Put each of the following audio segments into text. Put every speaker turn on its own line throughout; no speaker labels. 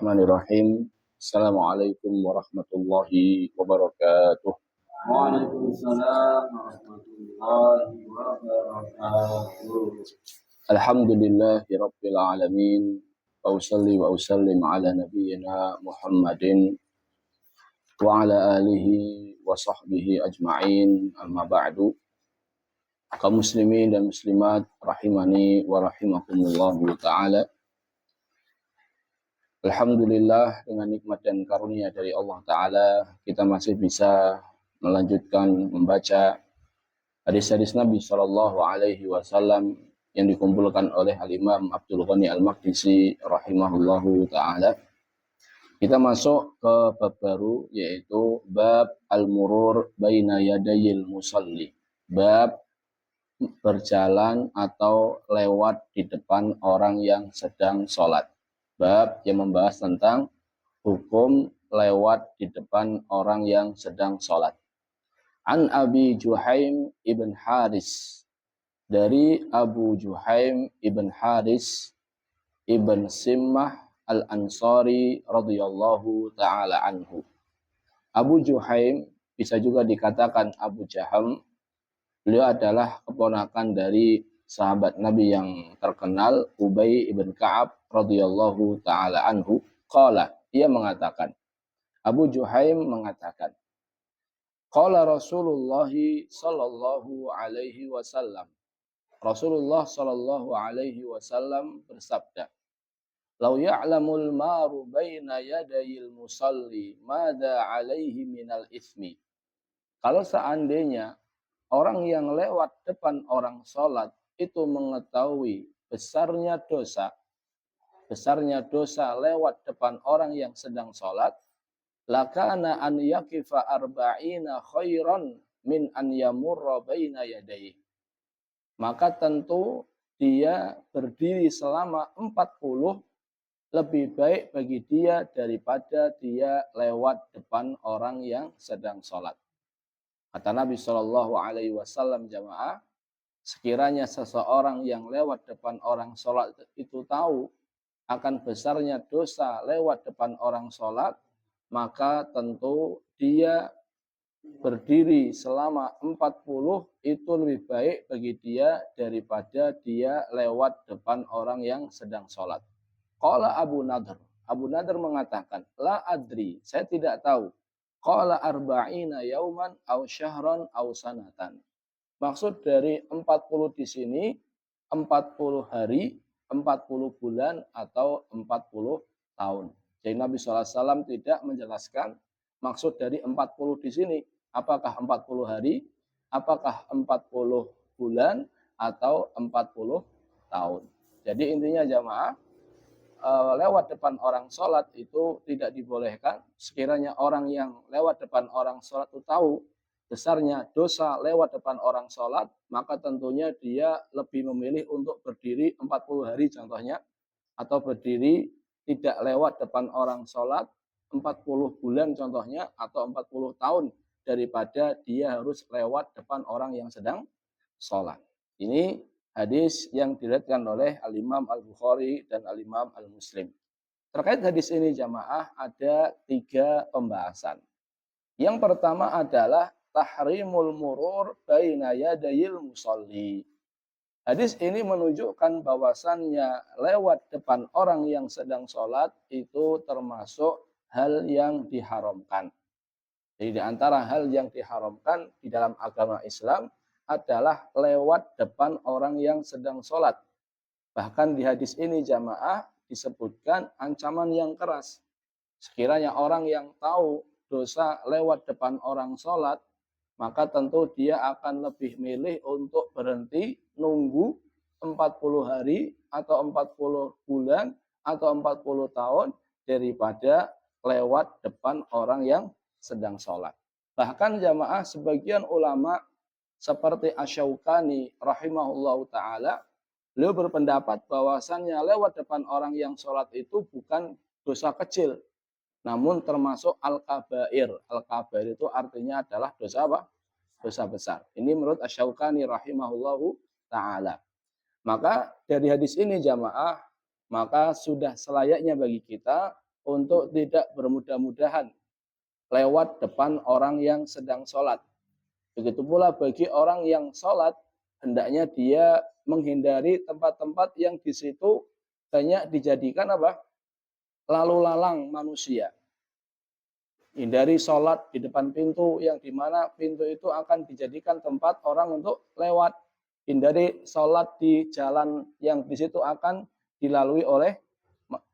Bismillahirrahmanirrahim. Assalamualaikum warahmatullahi wabarakatuh.
Waalaikumsalam warahmatullahi wabarakatuh.
Alhamdulillahi rabbil alamin. Wa usalli wa usallim ala nabiyyina Muhammadin wa ala alihi wa sahbihi ajma'in. Amma ba'du. Kaum muslimin dan muslimat rahimani wa rahimakumullahu ta'ala. Alhamdulillah, dengan nikmat dan karunia dari Allah Ta'ala, kita masih bisa melanjutkan membaca hadis-hadis Nabi Shallallahu Alaihi Wasallam yang dikumpulkan oleh Al-Imam Abdul Ghani Al-Maqdisi rahimahullahu Ta'ala. Kita masuk ke bab baru, yaitu bab al-murur baina yadayil musalli. Bab berjalan atau lewat di depan orang yang sedang sholat. Bab yang membahas tentang hukum lewat di depan orang yang sedang sholat. An Abi Juhaim ibn Haris, dari Abu Juhaim ibn Haris ibn Simmah al-Ansari radhiyallahu ta'ala anhu. Abu Juhaim bisa juga dikatakan Abu Jaham. Beliau adalah keponakan dari sahabat Nabi yang terkenal, Ubay ibn Ka'ab radhiyallahu ta'ala anhu. Qala, ia mengatakan, Abu Juhaim mengatakan, Qala Rasulullah sallallahu alaihi wasallam. Rasulullah sallallahu alaihi wasallam bersabda, "Lau ya'lamul maru baina yadayil musalli mada alaihi minal ismi." Kalau seandainya orang yang lewat depan orang sholat itu mengetahui besarnya dosa lewat depan orang yang sedang sholat, lakana an yakifa arba'ina khairan min an yamurra baina yadayhi. Maka tentu dia berdiri selama 40 lebih baik bagi dia daripada dia lewat depan orang yang sedang sholat. Kata Nabi Shallallahu Alaihi Wasallam, jamaah, sekiranya seseorang yang lewat depan orang sholat itu tahu akan besarnya dosa lewat depan orang sholat, maka tentu dia berdiri selama 40 itu lebih baik bagi dia daripada dia lewat depan orang yang sedang sholat. Qala Abu Nadhr. Abu Nadhr mengatakan, la adri, saya tidak tahu. Qala arba'ina yauman aw syahran aw sanatan. Maksud dari 40 di sini 40 hari, 40 bulan atau 40 tahun. Jadi Nabi SAW tidak menjelaskan maksud dari 40 di sini. Apakah 40 hari, apakah 40 bulan atau 40 tahun. Jadi intinya jamaah, lewat depan orang sholat itu tidak dibolehkan. Sekiranya orang yang lewat depan orang sholat itu tahu besarnya dosa lewat depan orang sholat, maka tentunya dia lebih memilih untuk berdiri 40 hari contohnya, atau berdiri tidak lewat depan orang sholat 40 bulan contohnya, atau 40 tahun daripada dia harus lewat depan orang yang sedang sholat. Ini hadis yang diriwayatkan oleh Al-Imam Al-Bukhari dan Al-Imam Al-Muslim. Terkait hadis ini jamaah ada 3 pembahasan. Yang pertama adalah tahrimul murur baina yadayil musalli. Hadis ini menunjukkan bahwasannya lewat depan orang yang sedang sholat itu termasuk hal yang diharamkan. Jadi di antara hal yang diharamkan di dalam agama Islam adalah lewat depan orang yang sedang sholat. Bahkan di hadis ini jamaah disebutkan ancaman yang keras. Sekiranya orang yang tahu dosa lewat depan orang sholat, maka tentu dia akan lebih milih untuk berhenti nunggu 40 hari atau 40 bulan atau 40 tahun daripada lewat depan orang yang sedang sholat. Bahkan jamaah sebagian ulama seperti Asy-Syaukani rahimahullahu ta'ala, beliau berpendapat bahwasannya lewat depan orang yang sholat itu bukan dosa kecil, namun termasuk al-kabair. Al-kabair itu artinya adalah dosa apa? Dosa besar. Ini menurut Asy-Syaukani rahimahullahu ta'ala. Maka dari hadis ini jamaah, maka sudah selayaknya bagi kita untuk tidak bermudah-mudahan lewat depan orang yang sedang sholat. Begitu pula bagi orang yang sholat, hendaknya dia menghindari tempat-tempat yang di situ banyak dijadikan apa? Lalu lalang manusia. Hindari sholat di depan pintu yang dimana pintu itu akan dijadikan tempat orang untuk lewat. Hindari sholat di jalan yang di situ akan dilalui oleh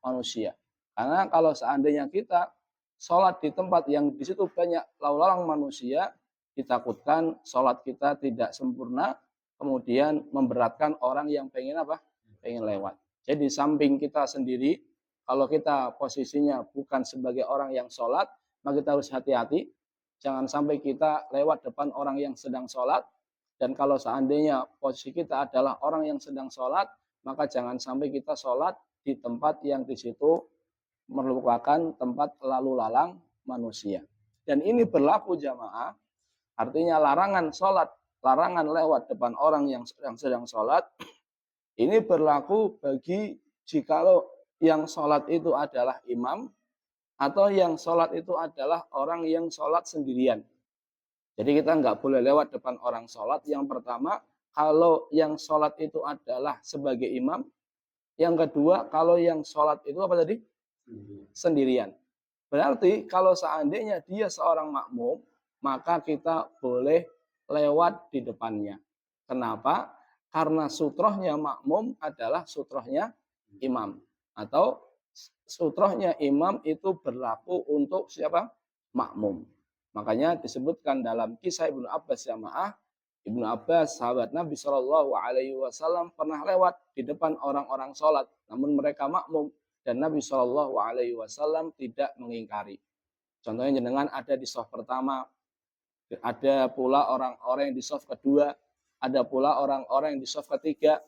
manusia. Karena kalau seandainya kita sholat di tempat yang di situ banyak lalu lalang manusia, ditakutkan sholat kita tidak sempurna, kemudian memberatkan orang yang pengen apa? Pengen lewat. Jadi samping kita sendiri, kalau kita posisinya bukan sebagai orang yang sholat, maka kita harus hati-hati. Jangan sampai kita lewat depan orang yang sedang sholat. Dan kalau seandainya posisi kita adalah orang yang sedang sholat, maka jangan sampai kita sholat di tempat yang di situ merupakan tempat lalu lalang manusia. Dan ini berlaku jamaah, artinya larangan sholat, larangan lewat depan orang yang sedang sholat, ini berlaku bagi jikalau yang sholat itu adalah imam, atau yang sholat itu adalah orang yang sholat sendirian. Jadi kita nggak boleh lewat depan orang sholat. Yang pertama, kalau yang sholat itu adalah sebagai imam. Yang kedua, kalau yang sholat itu apa tadi? Sendirian. Berarti kalau seandainya dia seorang makmum, maka kita boleh lewat di depannya. Kenapa? Karena sutrohnya makmum adalah sutrohnya imam. Atau sutrohnya imam itu berlaku untuk siapa? Makmum. Makanya disebutkan dalam kisah Ibnu Abbas jamaah, Ibnu Abbas sahabat Nabi Shallallahu Alaihi Wasallam pernah lewat di depan orang-orang sholat, namun mereka makmum dan Nabi Shallallahu Alaihi Wasallam tidak mengingkari. Contohnya jenengan ada di shaf pertama, ada pula orang-orang yang di shaf kedua, ada pula orang-orang yang di shaf ketiga,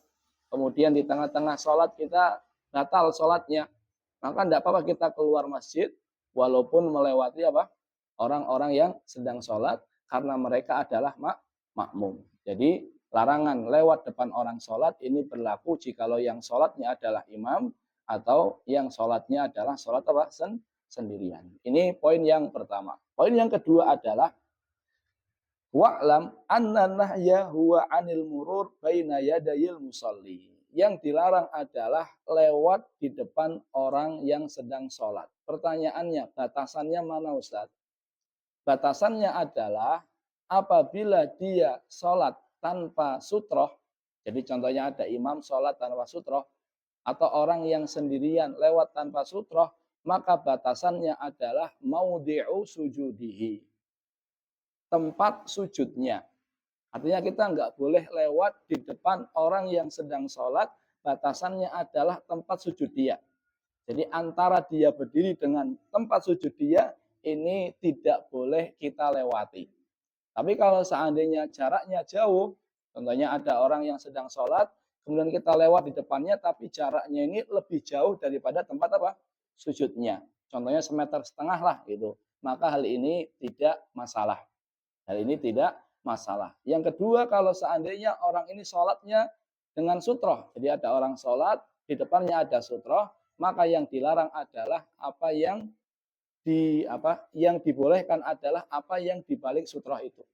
kemudian di tengah-tengah sholat kita batal sholatnya, maka tidak apa-apa kita keluar masjid walaupun melewati apa? Orang-orang yang sedang sholat karena mereka adalah makmum. Jadi larangan lewat depan orang sholat ini berlaku jikalau yang sholatnya adalah imam atau yang sholatnya adalah sholat apa? Sendirian. Ini poin yang pertama. Poin yang kedua adalah wa'lam anna nahya huwa anil murur baina yadayil musalli. Yang dilarang adalah lewat di depan orang yang sedang sholat. Pertanyaannya, batasannya mana Ustaz? Batasannya adalah apabila dia sholat tanpa sutroh, jadi contohnya ada imam sholat tanpa sutroh, atau orang yang sendirian lewat tanpa sutroh, maka batasannya adalah maudhi'u sujudihi, tempat sujudnya. Artinya kita nggak boleh lewat di depan orang yang sedang sholat, batasannya adalah tempat sujud dia. Jadi antara dia berdiri dengan tempat sujud dia, ini tidak boleh kita lewati. Tapi kalau seandainya jaraknya jauh, contohnya ada orang yang sedang sholat, kemudian kita lewat di depannya, tapi jaraknya ini lebih jauh daripada tempat apa? Sujudnya. Contohnya 1,5 meter lah gitu. Maka hal ini tidak masalah. Hal ini tidak masalah. Yang kedua, kalau seandainya orang ini sholatnya dengan sutroh, jadi ada orang sholat, di depannya ada sutroh, maka yang dilarang adalah apa yang dibolehkan adalah apa yang dibalik sutroh itu.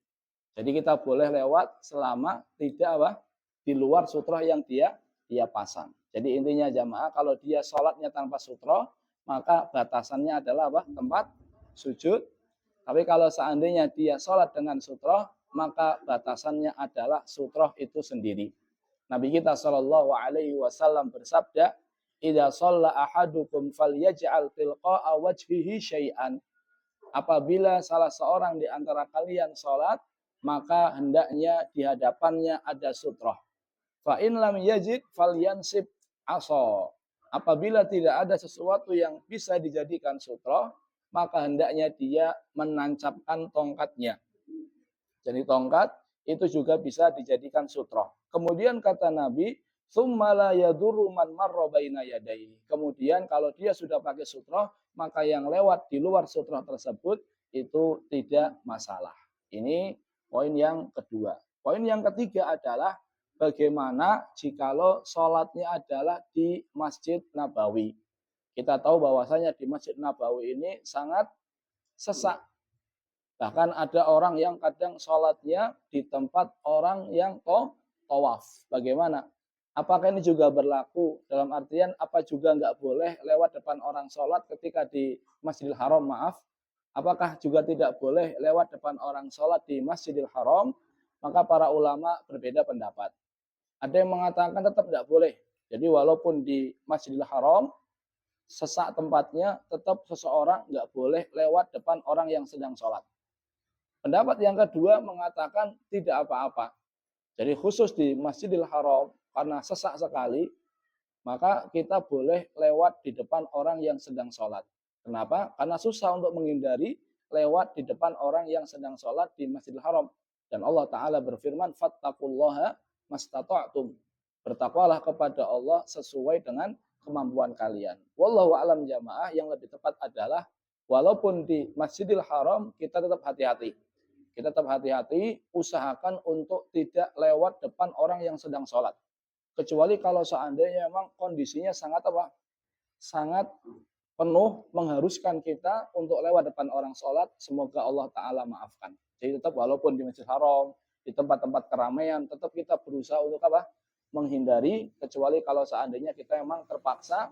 Jadi kita boleh lewat selama tidak di luar sutroh yang dia pasang. Jadi intinya jamaah, kalau dia sholatnya tanpa sutroh, maka batasannya adalah tempat sujud. Tapi kalau seandainya dia sholat dengan sutroh, maka batasannya adalah sutroh itu sendiri. Nabi kita Shallallahu Alaihi Wasallam bersabda, idza shalla ahadukum falyaj'al tilqa'a wajhihi syai'an. Apabila salah seorang di antara kalian salat, maka hendaknya di hadapannya ada sutroh. Fa in lam yajid falyansib asa. Apabila tidak ada sesuatu yang bisa dijadikan sutroh, maka hendaknya dia menancapkan tongkatnya. Jadi tongkat itu juga bisa dijadikan sutroh. Kemudian kata Nabi, kemudian kalau dia sudah pakai sutroh, maka yang lewat di luar sutroh tersebut itu tidak masalah. Ini poin yang kedua. Poin yang ketiga adalah bagaimana jikalau sholatnya adalah di Masjid Nabawi. Kita tahu bahwasanya di Masjid Nabawi ini sangat sesak. Bahkan ada orang yang kadang sholatnya di tempat orang yang tawaf. Bagaimana? Apakah ini juga berlaku? Dalam artian apa juga nggak boleh lewat depan orang sholat ketika di Masjidil Haram, maaf. Apakah juga tidak boleh lewat depan orang sholat di Masjidil Haram? Maka para ulama berbeda pendapat. Ada yang mengatakan tetap tidak boleh. Jadi walaupun di Masjidil Haram, sesak tempatnya, tetap seseorang nggak boleh lewat depan orang yang sedang sholat. Pendapat yang kedua mengatakan tidak apa-apa. Jadi khusus di Masjidil Haram, karena sesak sekali, maka kita boleh lewat di depan orang yang sedang sholat. Kenapa? Karena susah untuk menghindari lewat di depan orang yang sedang sholat di Masjidil Haram. Dan Allah Ta'ala berfirman, fattaqullaha mastata'tum. Bertakwalah kepada Allah sesuai dengan kemampuan kalian. Wallahu a'lam jamaah, yang lebih tepat adalah walaupun di Masjidil Haram kita tetap hati-hati. Kita tetap hati-hati, usahakan untuk tidak lewat depan orang yang sedang sholat. Kecuali kalau seandainya memang kondisinya sangat apa? Sangat penuh mengharuskan kita untuk lewat depan orang sholat, semoga Allah Ta'ala maafkan. Jadi tetap walaupun di Masjid Haram, di tempat-tempat keramaian, tetap kita berusaha untuk apa? Menghindari, kecuali kalau seandainya kita memang terpaksa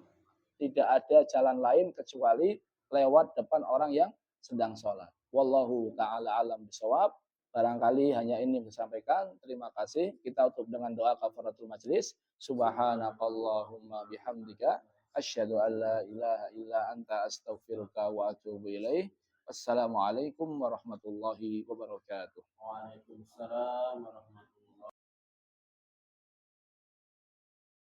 tidak ada jalan lain kecuali lewat depan orang yang sedang sholat. Wallahu ta'ala alam bisawab. Barangkali hanya ini yang disampaikan. Terima kasih. Kita tutup dengan doa kafaratul majlis. Subhanakallahumma bihamdika. Asyhadu an la ilaha illa anta astaghfiruka wa atubu ilaih. Wassalamualaikum warahmatullahi wabarakatuh.
Waalaikumsalam warahmatullahi wabarakatuh.